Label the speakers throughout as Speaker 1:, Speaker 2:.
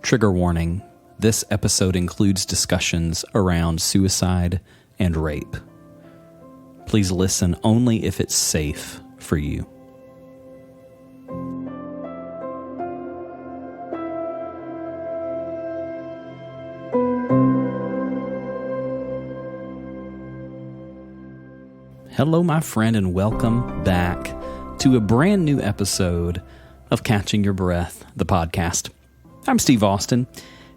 Speaker 1: Trigger warning, this episode includes discussions around suicide and rape. Please listen only if it's safe for you. Hello, my friend, and welcome back to a brand new episode of Catching Your Breath, the podcast. I'm Steve Austin,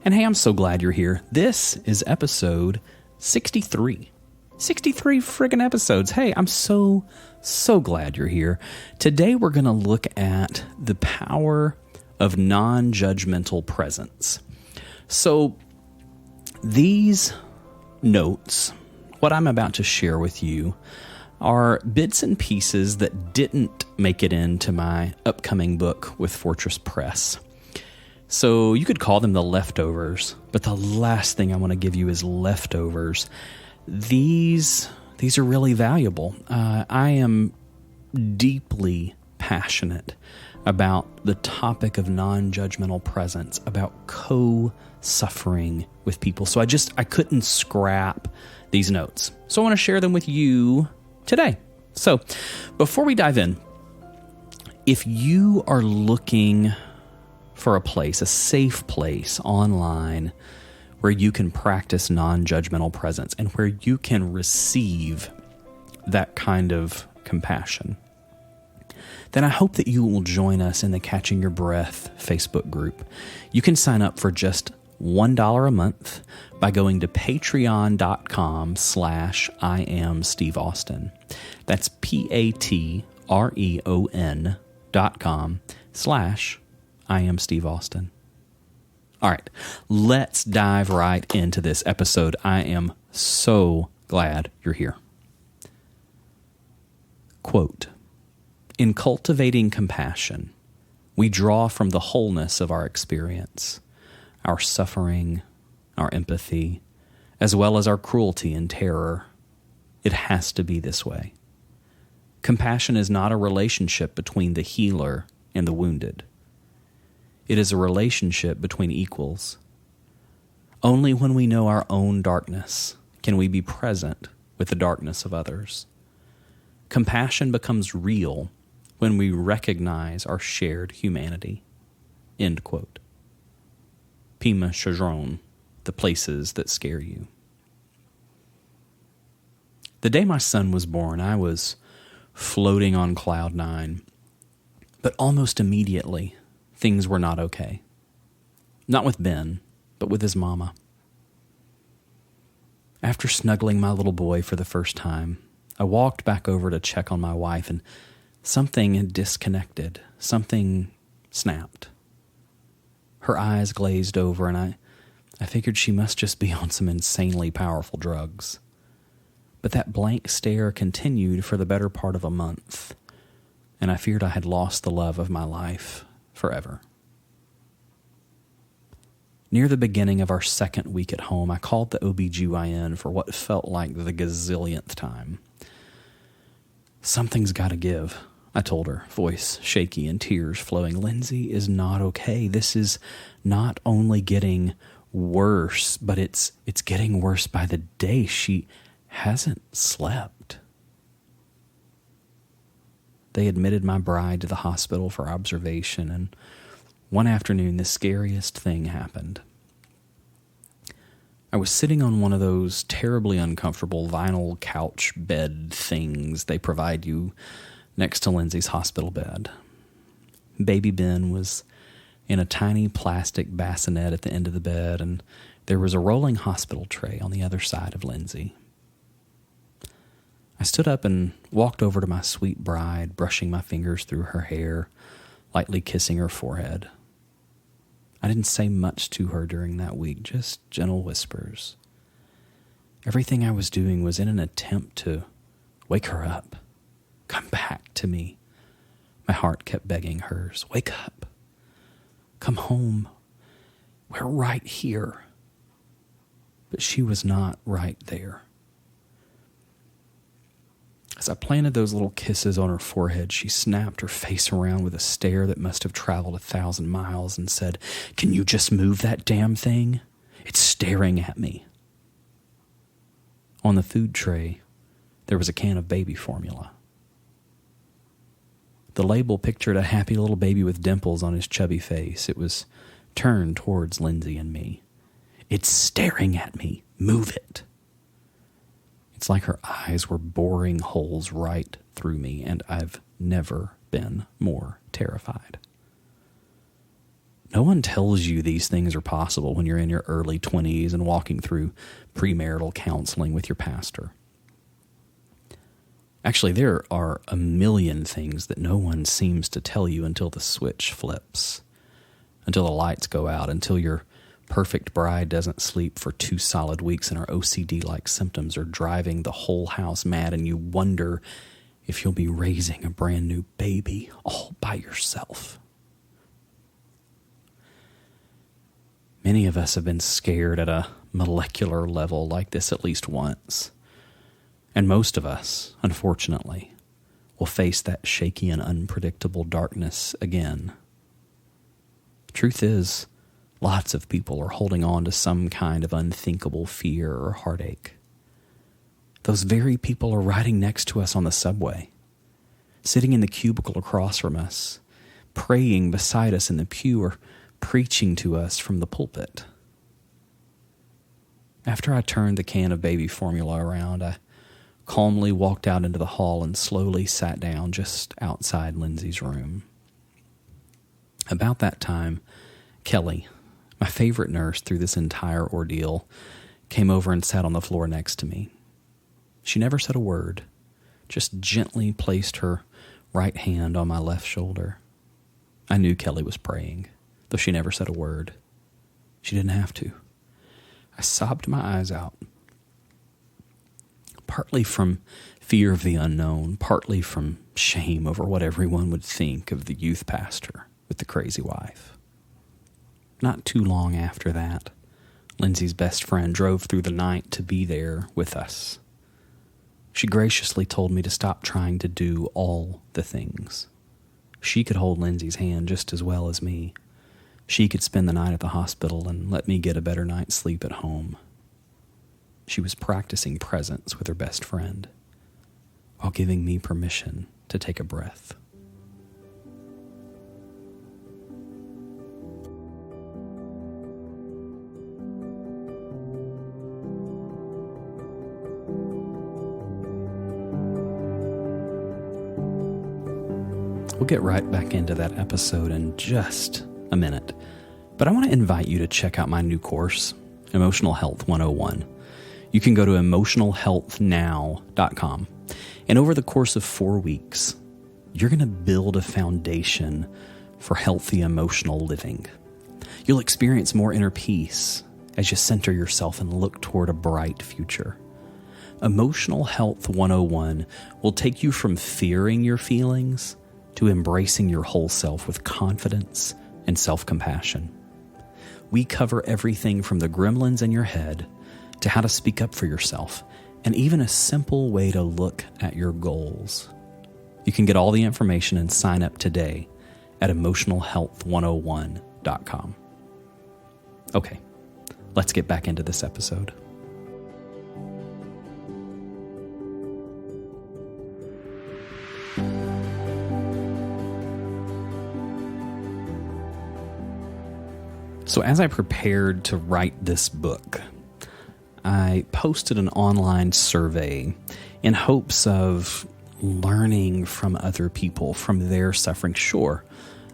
Speaker 1: and hey, I'm so glad you're here. This is episode 63. 63 friggin' episodes. Hey, I'm so glad you're here. Today, we're going to look at the power of non-judgmental presence. So, these notes, what I'm about to share with you, are bits and pieces that didn't make it into my upcoming book with Fortress Press. So you could call them the leftovers, but the last thing I want to give you is leftovers. These are really valuable. I am deeply passionate about the topic of non-judgmental presence, about co-suffering with people. So I couldn't scrap these notes. So I want to share them with you today. So before we dive in, if you are looking for a place, a safe place online where you can practice non-judgmental presence and where you can receive that kind of compassion, then I hope that you will join us in the Catching Your Breath Facebook group. You can sign up for just $1 a month by going to patreon.com/I am Steve Austin. That's patreon.com/I am Steve Austin. All right, let's dive right into this episode. I am so glad you're here. Quote, "In cultivating compassion, we draw from the wholeness of our experience, our suffering, our empathy, as well as our cruelty and terror. It has to be this way. Compassion is not a relationship between the healer and the wounded. It is a relationship between equals. Only when we know our own darkness can we be present with the darkness of others. Compassion becomes real when we recognize our shared humanity." End quote. Pema Chadron, The Places That Scare You. The day my son was born, I was floating on cloud nine, but almost immediately, things were not okay. Not with Ben, but with his mama. After snuggling my little boy for the first time, I walked back over to check on my wife, and something had disconnected. Something snapped. Her eyes glazed over, and I figured she must just be on some insanely powerful drugs. But that blank stare continued for the better part of a month, and I feared I had lost the love of my life forever. Near the beginning of our second week at home, I called the OBGYN for what felt like the gazillionth time. "Something's got to give," I told her, voice shaky and tears flowing. "Lindsay is not okay. This is not only getting worse, but it's getting worse by the day. She hasn't slept." They admitted my bride to the hospital for observation, and one afternoon the scariest thing happened. I was sitting on one of those terribly uncomfortable vinyl couch bed things they provide you next to Lindsay's hospital bed. Baby Ben was in a tiny plastic bassinet at the end of the bed, and there was a rolling hospital tray on the other side of Lindsay. I stood up and walked over to my sweet bride, brushing my fingers through her hair, lightly kissing her forehead. I didn't say much to her during that week, just gentle whispers. Everything I was doing was in an attempt to wake her up. "Come back to me." My heart kept begging hers. "Wake up. Come home. We're right here." But she was not right there. As I planted those little kisses on her forehead, she snapped her face around with a stare that must have traveled 1,000 miles and said, "Can you just move that damn thing? It's staring at me." On the food tray, there was a can of baby formula. The label pictured a happy little baby with dimples on his chubby face. It was turned towards Lindsay and me. "It's staring at me. Move it." It's like her eyes were boring holes right through me, and I've never been more terrified. No one tells you these things are possible when you're in your early 20s and walking through premarital counseling with your pastor. Actually, there are a million things that no one seems to tell you until the switch flips, until the lights go out, until your perfect bride doesn't sleep for 2 solid weeks and her OCD-like symptoms are driving the whole house mad, and you wonder if you'll be raising a brand new baby all by yourself. Many of us have been scared at a molecular level like this at least once. And most of us, unfortunately, will face that shaky and unpredictable darkness again. Truth is, lots of people are holding on to some kind of unthinkable fear or heartache. Those very people are riding next to us on the subway, sitting in the cubicle across from us, praying beside us in the pew, or preaching to us from the pulpit. After I turned the can of baby formula around, I calmly walked out into the hall and slowly sat down just outside Lindsay's room. About that time, Kelly, my favorite nurse through this entire ordeal, came over and sat on the floor next to me. She never said a word, just gently placed her right hand on my left shoulder. I knew Kelly was praying, though she never said a word. She didn't have to. I sobbed my eyes out, partly from fear of the unknown, partly from shame over what everyone would think of the youth pastor with the crazy wife. Not too long after that, Lindsay's best friend drove through the night to be there with us. She graciously told me to stop trying to do all the things. She could hold Lindsay's hand just as well as me. She could spend the night at the hospital and let me get a better night's sleep at home. She was practicing presence with her best friend while giving me permission to take a breath. We'll get right back into that episode in just a minute, but I want to invite you to check out my new course, Emotional Health 101. You can go to emotionalhealthnow.com, and over the course of 4 weeks, you're going to build a foundation for healthy emotional living. You'll experience more inner peace as you center yourself and look toward a bright future. Emotional Health 101 will take you from fearing your feelings to embracing your whole self with confidence and self-compassion. We cover everything from the gremlins in your head to how to speak up for yourself, and even a simple way to look at your goals. You can get all the information and sign up today at emotionalhealth101.com. Okay, let's get back into this episode. So as I prepared to write this book, I posted an online survey in hopes of learning from other people, from their suffering. Sure,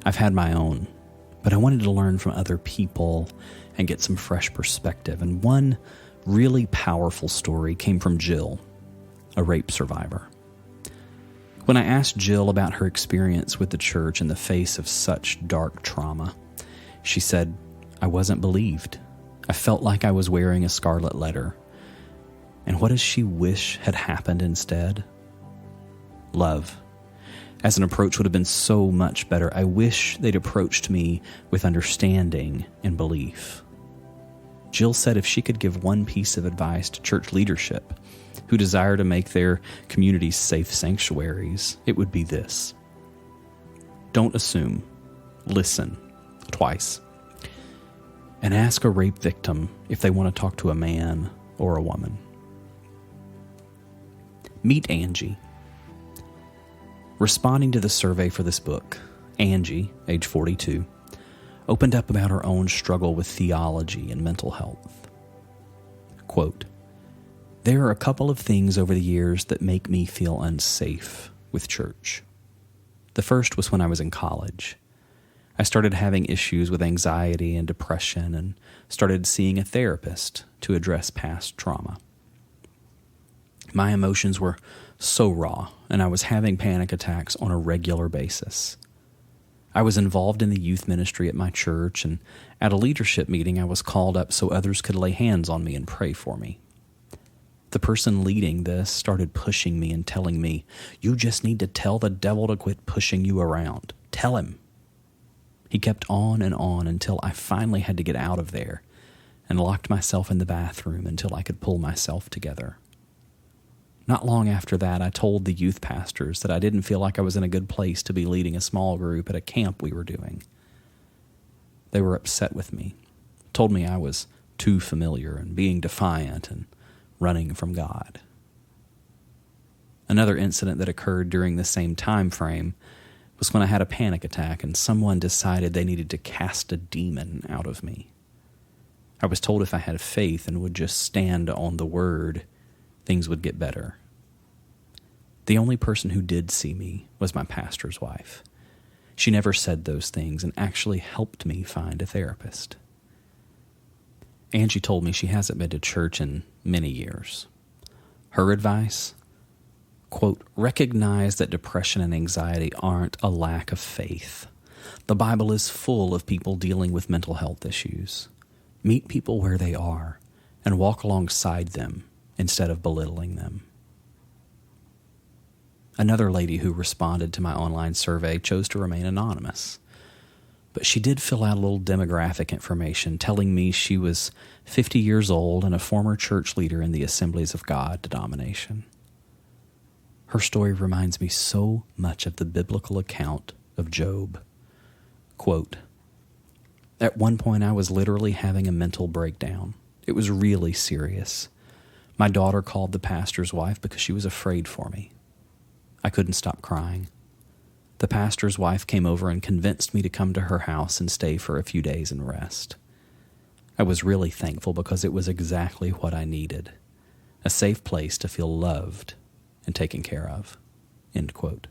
Speaker 1: I've had my own, but I wanted to learn from other people and get some fresh perspective. And one really powerful story came from Jill, a rape survivor. When I asked Jill about her experience with the church in the face of such dark trauma, she said, "I wasn't believed. I felt like I was wearing a scarlet letter." And what does she wish had happened instead? Love. As an approach would have been so much better. I wish they'd approached me with understanding and belief. Jill said if she could give one piece of advice to church leadership, who desire to make their communities safe sanctuaries, it would be this: don't assume, listen twice, and ask a rape victim if they want to talk to a man or a woman. Meet Angie. Responding to the survey for this book, Angie, age 42, opened up about her own struggle with theology and mental health. Quote, "There are a couple of things over the years that make me feel unsafe with church. The first was when I was in college. I started having issues with anxiety and depression and started seeing a therapist to address past trauma. My emotions were so raw, and I was having panic attacks on a regular basis. I was involved in the youth ministry at my church, and at a leadership meeting I was called up so others could lay hands on me and pray for me. The person leading this started pushing me and telling me, 'You just need to tell the devil to quit pushing you around. Tell him.' He kept on until I finally had to get out of there and locked myself in the bathroom until I could pull myself together. Not long after that, I told the youth pastors that I didn't feel like I was in a good place to be leading a small group at a camp we were doing. They were upset with me, told me I was too familiar and being defiant and running from God." Another incident that occurred during the same time frame was when I had a panic attack and someone decided they needed to cast a demon out of me. I was told if I had faith and would just stand on the word, things would get better. The only person who did see me was my pastor's wife. She never said those things and actually helped me find a therapist. Angie told me she hasn't been to church in many years. Her advice? Quote, "Recognize that depression and anxiety aren't a lack of faith. The Bible is full of people dealing with mental health issues. Meet people where they are and walk alongside them instead of belittling them." Another lady who responded to my online survey chose to remain anonymous, but she did fill out a little demographic information telling me she was 50 years old and a former church leader in the Assemblies of God denomination. Her story reminds me so much of the biblical account of Job. Quote, "At one point I was literally having a mental breakdown. It was really serious. My daughter called the pastor's wife because she was afraid for me. I couldn't stop crying. The pastor's wife came over and convinced me to come to her house and stay for a few days and rest. I was really thankful because it was exactly what I needed, a safe place to feel loved and taken care of." End quote.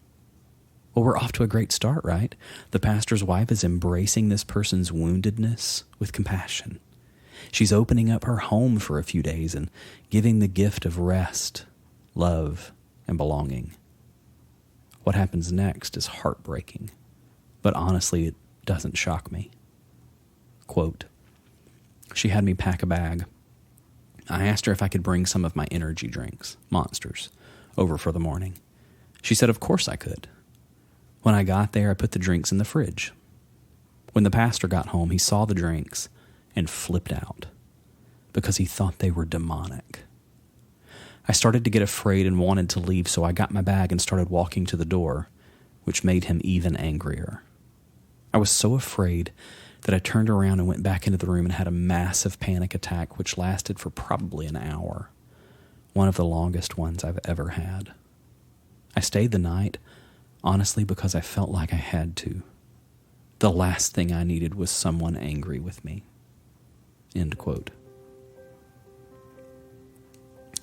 Speaker 1: Well, we're off to a great start, right? The pastor's wife is embracing this person's woundedness with compassion. She's opening up her home for a few days and giving the gift of rest, love, and belonging. What happens next is heartbreaking, but honestly, it doesn't shock me. Quote, "She had me pack a bag. I asked her if I could bring some of my energy drinks, Monsters, over for the morning. She said of course I could. When I got there, I put the drinks in the fridge. When the pastor got home, he saw the drinks and flipped out because he thought they were demonic. I started to get afraid and wanted to leave, so I got my bag and started walking to the door, which made him even angrier. I was so afraid that I turned around and went back into the room and had a massive panic attack, which lasted for probably an hour, one of the longest ones I've ever had. I stayed the night, honestly, because I felt like I had to. The last thing I needed was someone angry with me." End quote.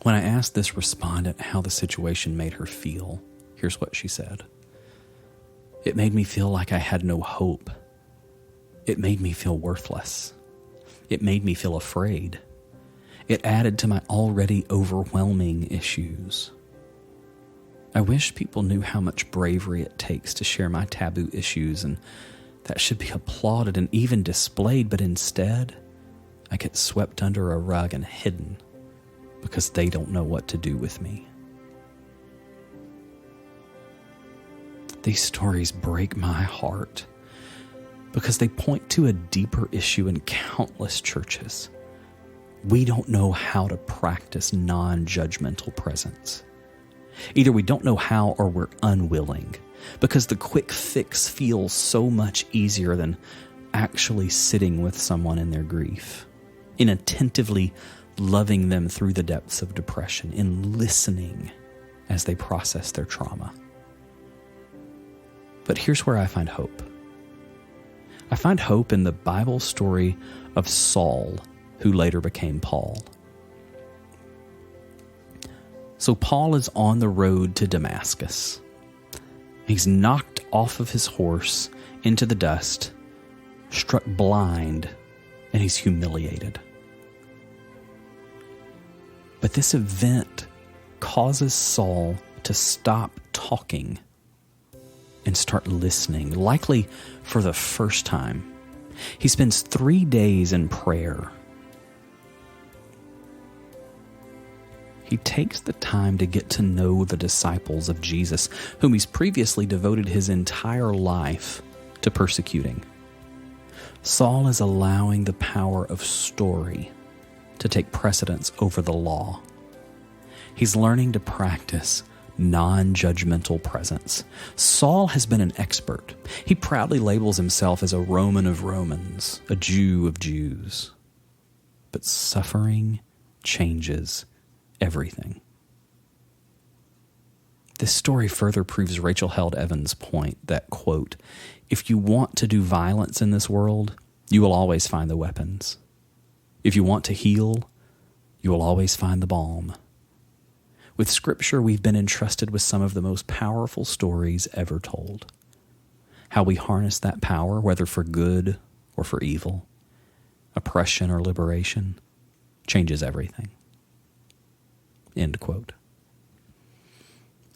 Speaker 1: When I asked this respondent how the situation made her feel, here's what she said. "It made me feel like I had no hope. It made me feel worthless. It made me feel afraid. It added to my already overwhelming issues. I wish people knew how much bravery it takes to share my taboo issues, and that should be applauded and even displayed, but instead, I get swept under a rug and hidden because they don't know what to do with me." These stories break my heart because they point to a deeper issue in countless churches. we don't know how to practice non-judgmental presence. Either we don't know how or we're unwilling, because the quick fix feels so much easier than actually sitting with someone in their grief, in attentively loving them through the depths of depression, in listening as they process their trauma. But here's where I find hope. I find hope in the Bible story of Saul, who later became Paul. So Paul is on the road to Damascus. He's knocked off of his horse into the dust, struck blind, and he's humiliated. But this event causes Saul to stop talking and start listening, likely for the first time. He spends 3 days in prayer. He takes the time to get to know the disciples of Jesus, whom he's previously devoted his entire life to persecuting. Saul is allowing the power of story to take precedence over the law. He's learning to practice non-judgmental presence. Saul has been an expert. He proudly labels himself as a Roman of Romans, a Jew of Jews. But suffering changes everything. This story further proves Rachel Held Evans' point that, quote, if you want to do violence in this world, you will always find the weapons. If you want to heal, you will always find the balm. With Scripture, we've been entrusted with some of the most powerful stories ever told. How we harness that power, whether for good or for evil, oppression or liberation, changes everything. End quote.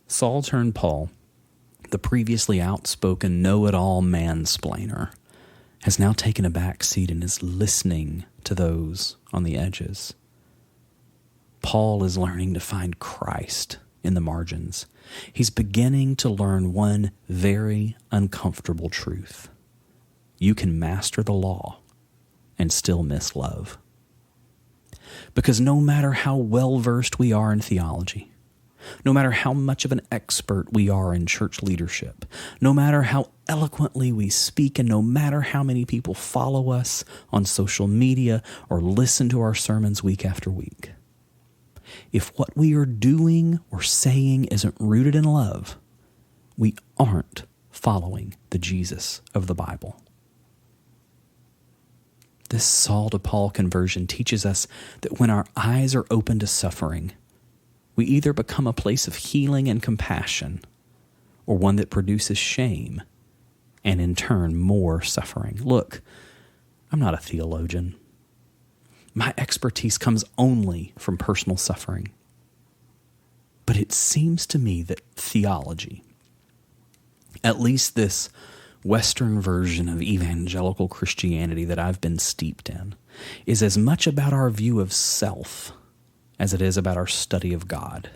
Speaker 1: Saul turned Paul, the previously outspoken know-it-all mansplainer, has now taken a back seat and is listening to those on the edges. Paul is learning to find Christ in the margins. He's beginning to learn one very uncomfortable truth. You can master the law and still miss love. Because no matter how well-versed we are in theology, no matter how much of an expert we are in church leadership, no matter how eloquently we speak, and no matter how many people follow us on social media or listen to our sermons week after week, if what we are doing or saying isn't rooted in love, we aren't following the Jesus of the Bible. This Saul to Paul conversion teaches us that when our eyes are open to suffering, we either become a place of healing and compassion, or one that produces shame and in turn more suffering. Look, I'm not a theologian. My expertise comes only from personal suffering. But it seems to me that theology, at least this Western version of evangelical Christianity that I've been steeped in, is as much about our view of self as it is about our study of God.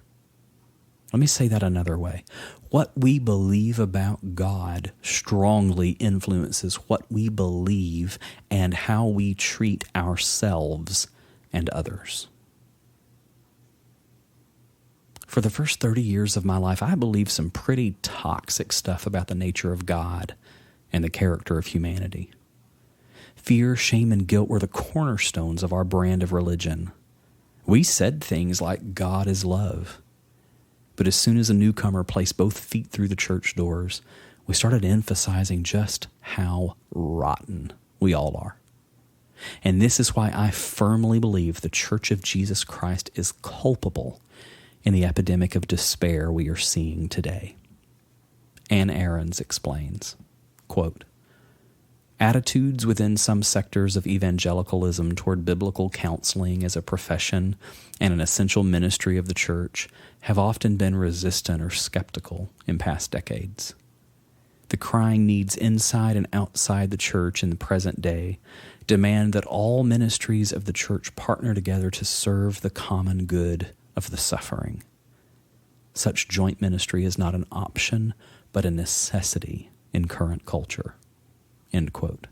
Speaker 1: Let me say that another way. What we believe about God strongly influences what we believe and how we treat ourselves and others. For the first 30 years of my life, I believed some pretty toxic stuff about the nature of God and the character of humanity. Fear, shame, and guilt were the cornerstones of our brand of religion. We said things like God is love. But as soon as a newcomer placed both feet through the church doors, we started emphasizing just how rotten we all are. And this is why I firmly believe the Church of Jesus Christ is culpable in the epidemic of despair we are seeing today. Ann Ahrens explains, quote, attitudes within some sectors of evangelicalism toward biblical counseling as a profession and an essential ministry of the church have often been resistant or skeptical in past decades. The crying needs inside and outside the church in the present day demand that all ministries of the church partner together to serve the common good of the suffering. Such joint ministry is not an option, but a necessity in current culture. End quote.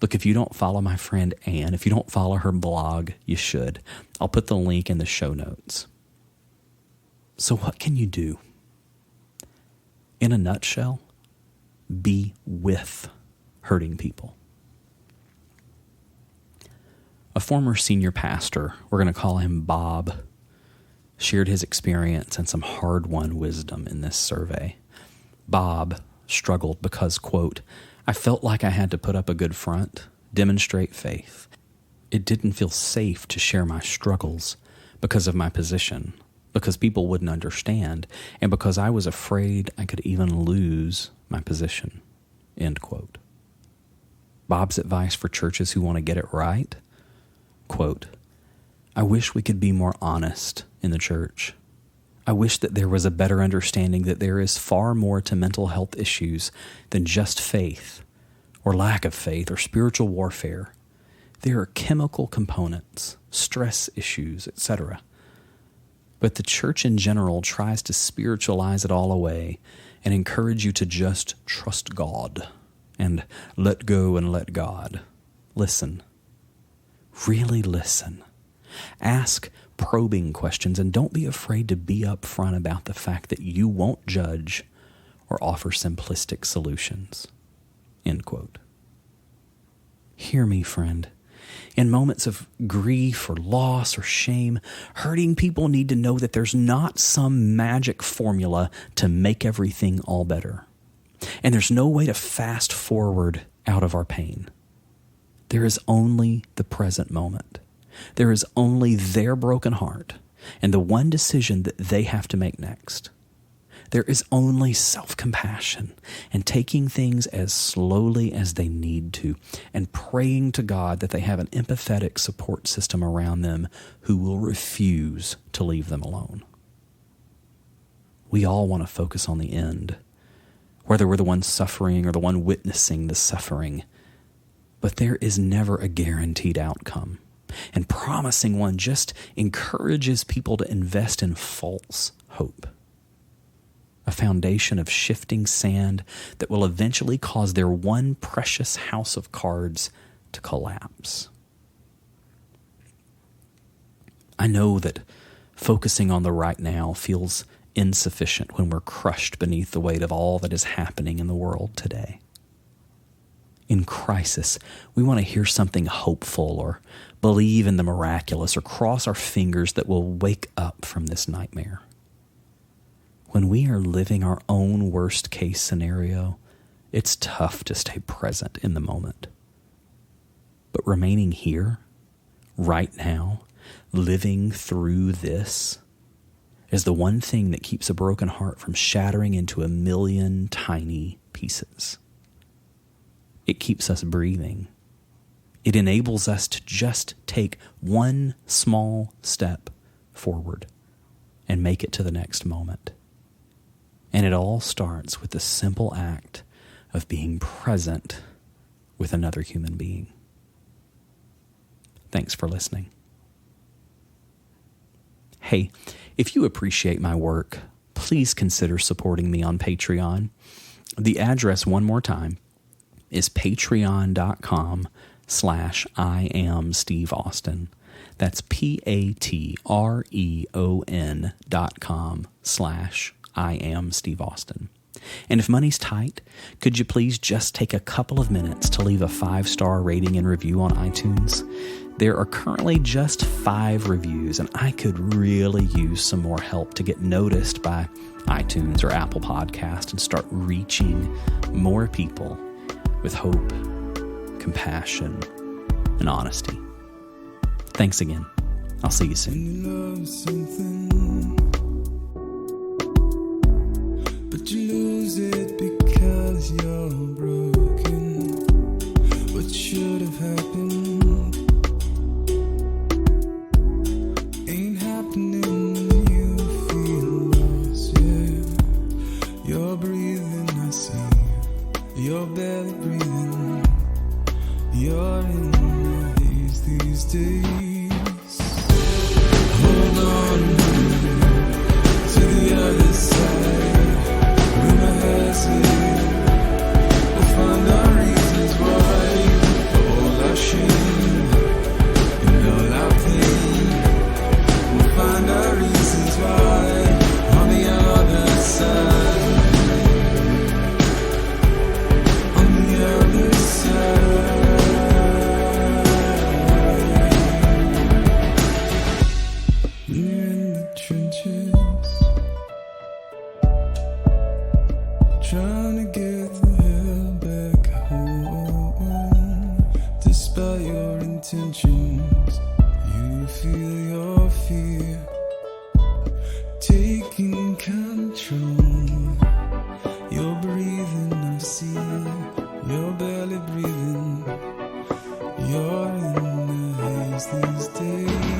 Speaker 1: Look, if you don't follow my friend Ann, if you don't follow her blog, you should. I'll put the link in the show notes. So what can you do? In a nutshell, be with hurting people. A former senior pastor, we're going to call him Bob, shared his experience and some hard-won wisdom in this survey. Bob struggled because, quote, I felt like I had to put up a good front, demonstrate faith. It didn't feel safe to share my struggles because of my position, because people wouldn't understand, and because I was afraid I could even lose my position, end quote. Bob's advice for churches who want to get it right, quote, I wish we could be more honest in the church. I wish that there was a better understanding that there is far more to mental health issues than just faith or lack of faith or spiritual warfare. There are chemical components, stress issues, etc. But the church in general tries to spiritualize it all away and encourage you to just trust God and let go and let God. Listen. Really listen. Ask probing questions and don't be afraid to be upfront about the fact that you won't judge or offer simplistic solutions. End quote. Hear me, friend. In moments of grief or loss or shame, hurting people need to know that there's not some magic formula to make everything all better. And there's no way to fast forward out of our pain. There is only the present moment. There is only their broken heart and the one decision that they have to make next. There is only self-compassion and taking things as slowly as they need to and praying to God that they have an empathetic support system around them who will refuse to leave them alone. We all want to focus on the end, whether we're the one suffering or the one witnessing the suffering. But there is never a guaranteed outcome. And promising one just encourages people to invest in false hope. A foundation of shifting sand that will eventually cause their one precious house of cards to collapse. I know that focusing on the right now feels insufficient when we're crushed beneath the weight of all that is happening in the world today. In crisis, we want to hear something hopeful or believe in the miraculous or cross our fingers that we'll wake up from this nightmare. When we are living our own worst case scenario, it's tough to stay present in the moment. But remaining here, right now, living through this, is the one thing that keeps a broken heart from shattering into a million tiny pieces. It keeps us breathing. It enables us to just take one small step forward and make it to the next moment. And it all starts with the simple act of being present with another human being. Thanks for listening. Hey, if you appreciate my work, please consider supporting me on Patreon. The address, one more time, is patreon.com/IamSteveAustin. That's patreon.com/IamSteveAustin. And if money's tight, could you please just take a couple of minutes to leave a 5-star rating and review on iTunes? There are currently just 5 reviews, and I could really use some more help to get noticed by iTunes or Apple Podcast and start reaching more people with hope, compassion, and honesty. Thanks again. I'll see you soon.
Speaker 2: You love something, but you lose it because you're broken. What should have happened ain't happening when you feel lost, yeah. You're breathing, I see. You're barely breathing. You're in your haze these days. Hold on. your intentions. You feel your fear taking control. You're breathing, I see. You're barely breathing. You're in the haze these days.